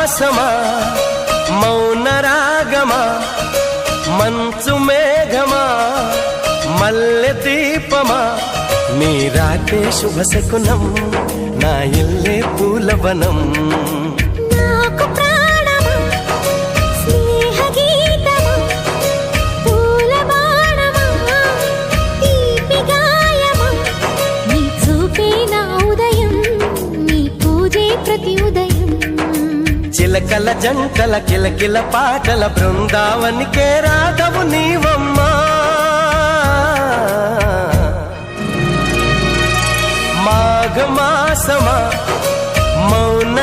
మాఘమాసమా మౌన రాగమా మంచు మేఘమా మల్లె దీపమా నీరాటే శుభ శకునం నా ఇల్లే పూలవనం నాకు ప్రాణమా స్నేహ గీతమా పూల బాణమా తీపి గాయమా నీ చూపే నా ఉదయం నీ పూజే ప్రతి ఉదయం చిలకల జంటల కిలకిల పాటల బృందావనికే రాధవు నీవమ్మా మాఘమాసమా మౌన